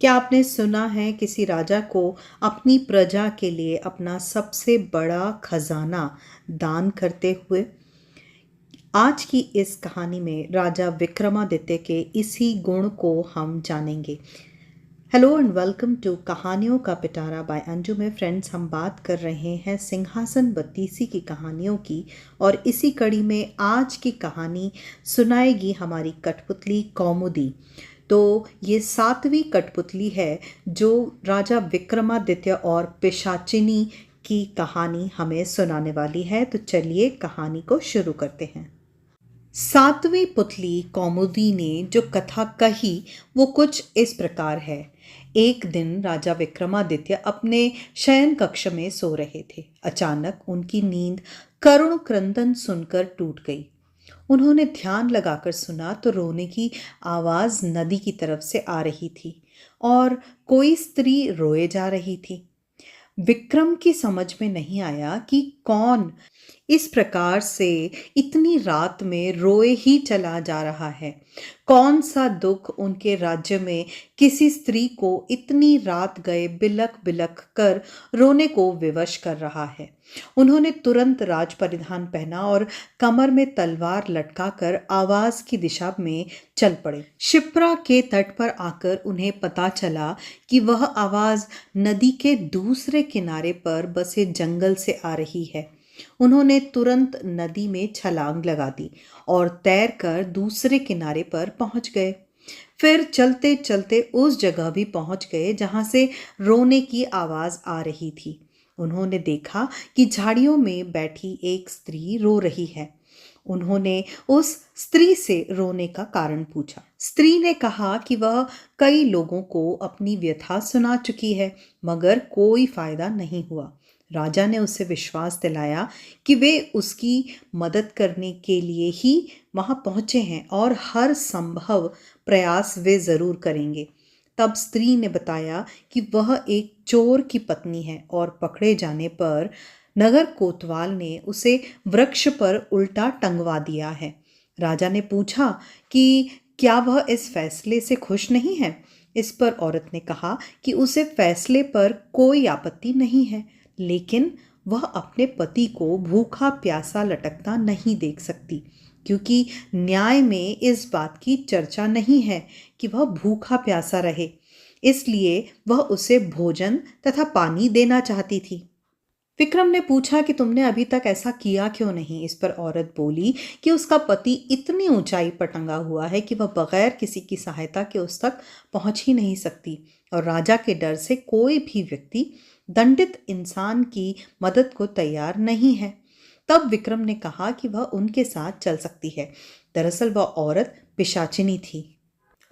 क्या आपने सुना है किसी राजा को अपनी प्रजा के लिए अपना सबसे बड़ा खजाना दान करते हुए? आज की इस कहानी में राजा विक्रमादित्य के इसी गुण को हम जानेंगे। हेलो एंड वेलकम टू कहानियों का पिटारा बाय अंजू में। फ्रेंड्स, हम बात कर रहे हैं सिंहासन बत्तीसी की कहानियों की, और इसी कड़ी में आज की कहानी सुनाएगी हमारी कठपुतली कौमुदी। तो ये 7वीं कठपुतली है जो राजा विक्रमादित्य और पिशाचिनी की कहानी हमें सुनाने वाली है। तो चलिए कहानी को शुरू करते हैं। 7वीं पुतली कौमुदी ने जो कथा कही वो कुछ इस प्रकार है। एक दिन राजा विक्रमादित्य अपने शयन कक्ष में सो रहे थे। अचानक उनकी नींद करुण क्रंदन सुनकर टूट गई। उन्होंने ध्यान लगाकर सुना तो रोने की आवाज नदी की तरफ से आ रही थी और कोई स्त्री रोए जा रही थी। विक्रम की समझ में नहीं आया कि कौन इस प्रकार से इतनी रात में रोए ही चला जा रहा है। कौन सा दुख उनके राज्य में किसी स्त्री को इतनी रात गए बिलख बिलख कर रोने को विवश कर रहा है। उन्होंने तुरंत राज परिधान पहना और कमर में तलवार लटकाकर आवाज की दिशा में चल पड़े। शिप्रा के तट पर आकर उन्हें पता चला कि वह आवाज नदी के दूसरे किनारे पर बसे जंगल से आ रही है। उन्होंने तुरंत नदी में छलांग लगा दी और तैरकर दूसरे किनारे पर पहुंच गए। फिर चलते चलते उस जगह भी पहुंच गए जहां से रोने की आवाज आ रही थी। उन्होंने देखा कि झाड़ियों में बैठी एक स्त्री रो रही है। उन्होंने उस स्त्री से रोने का कारण पूछा। स्त्री ने कहा कि वह कई लोगों को अपनी व्यथा सुना चुकी है, मगर कोई फायदा नहीं हुआ। राजा ने उसे विश्वास दिलाया कि वे उसकी मदद करने के लिए ही वहां पहुंचे हैं और हर संभव प्रयास वे जरूर करेंगे। तब स्त्री ने बताया कि वह एक चोर की पत्नी है और पकड़े जाने पर नगर कोतवाल ने उसे वृक्ष पर उल्टा टंगवा दिया है। राजा ने पूछा कि क्या वह इस फैसले से खुश नहीं है। इस पर औरत ने कहा कि उसे फैसले पर कोई आपत्ति नहीं है, लेकिन वह अपने पति को भूखा प्यासा लटकता नहीं देख सकती, क्योंकि न्याय में इस बात की चर्चा नहीं है कि वह भूखा प्यासा रहे। इसलिए वह उसे भोजन तथा पानी देना चाहती थी। विक्रम ने पूछा कि तुमने अभी तक ऐसा किया क्यों नहीं। इस पर औरत बोली कि उसका पति इतनी ऊंचाई पर टंगा हुआ है कि वह बगैर किसी की सहायता के उस तक पहुंच ही नहीं सकती, और राजा के डर से कोई भी व्यक्ति दंडित इंसान की मदद को तैयार नहीं है। तब विक्रम ने कहा कि वह उनके साथ चल सकती है। दरअसल वह औरत पिशाचिनी थी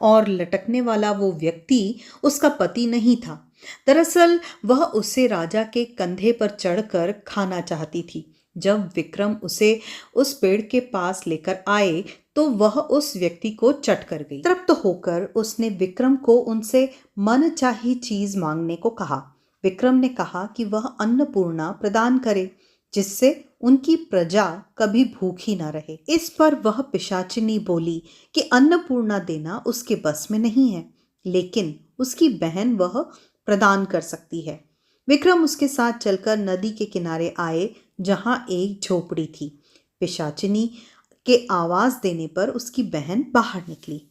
और लटकने वाला वो व्यक्ति उसका पति नहीं था। दरअसल वह उसे राजा के कंधे पर चढ़कर खाना चाहती थी। जब विक्रम उसे उस पेड़ के पास लेकर आए तो वह उस व्यक्ति को चट कर गई। तृप्त होकर उसने विक्रम को उनसे मनचाही चीज मांगने को कहा। विक्रम ने कहा कि वह अन्नपूर्णा प्रदान करे, जिससे उनकी प्रजा कभी भूखी ना रहे। इस पर वह पिशाचिनी बोली कि अन्नपूर्णा देना उसके बस में नहीं है, लेकिन उसकी बहन वह प्रदान कर सकती है। विक्रम उसके साथ चलकर नदी के किनारे आए, जहां एक झोपड़ी थी। पिशाचिनी के आवाज देने पर उसकी बहन बाहर निकली।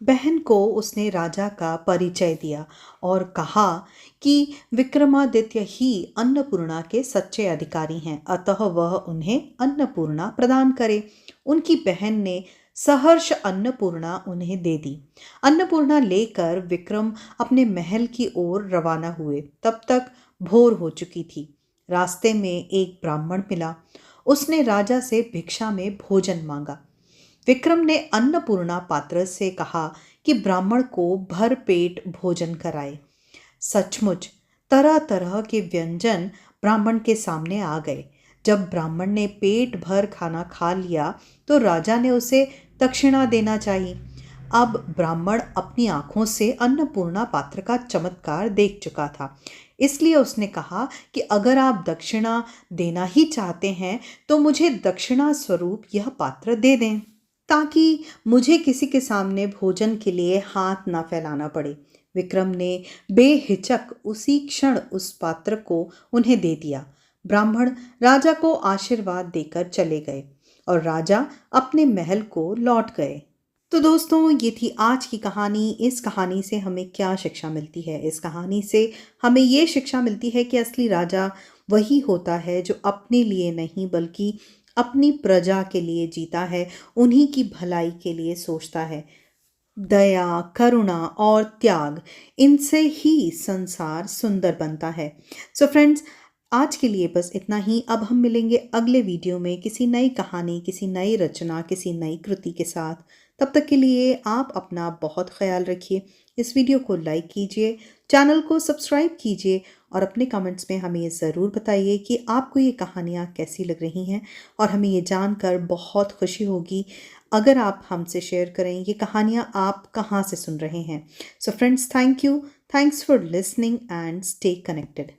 बहन को उसने राजा का परिचय दिया और कहा कि विक्रमादित्य ही अन्नपूर्णा के सच्चे अधिकारी हैं, अतः वह उन्हें अन्नपूर्णा प्रदान करे। उनकी बहन ने सहर्ष अन्नपूर्णा उन्हें दे दी। अन्नपूर्णा लेकर विक्रम अपने महल की ओर रवाना हुए। तब तक भोर हो चुकी थी। रास्ते में एक ब्राह्मण मिला। उसने राजा से भिक्षा में भोजन मांगा। विक्रम ने अन्नपूर्णा पात्र से कहा कि ब्राह्मण को भर पेट भोजन कराए। सचमुच तरह तरह के व्यंजन ब्राह्मण के सामने आ गए। जब ब्राह्मण ने पेट भर खाना खा लिया तो राजा ने उसे दक्षिणा देना चाहिए। अब ब्राह्मण अपनी आंखों से अन्नपूर्णा पात्र का चमत्कार देख चुका था, इसलिए उसने कहा कि अगर आप दक्षिणा देना ही चाहते हैं तो मुझे दक्षिणा स्वरूप यह पात्र दे दें, ताकि मुझे किसी के सामने भोजन के लिए हाथ ना फैलाना पड़े। विक्रम ने बेहिचक उसी क्षण उस पात्र को उन्हें दे दिया। ब्राह्मण राजा को आशीर्वाद देकर चले गए और राजा अपने महल को लौट गए। तो दोस्तों, ये थी आज की कहानी। इस कहानी से हमें क्या शिक्षा मिलती है? इस कहानी से हमें ये शिक्षा मिलती है कि असली राजा वही होता है जो अपने लिए नहीं बल्कि अपनी प्रजा के लिए जीता है, उन्हीं की भलाई के लिए सोचता है। दया, करुणा और त्याग, इनसे ही संसार सुंदर बनता है। सो फ्रेंड्स, आज के लिए बस इतना ही। अब हम मिलेंगे अगले वीडियो में किसी नई कहानी, किसी नई रचना, किसी नई कृति के साथ। तब तक के लिए आप अपना बहुत ख्याल रखिए। इस वीडियो को लाइक कीजिए, चैनल को सब्सक्राइब कीजिए और अपने कमेंट्स में हमें ये ज़रूर बताइए कि आपको ये कहानियाँ कैसी लग रही हैं। और हमें ये जानकर बहुत खुशी होगी अगर आप हमसे शेयर करें ये कहानियाँ आप कहाँ से सुन रहे हैं। So friends, thank you, thanks for listening and stay connected.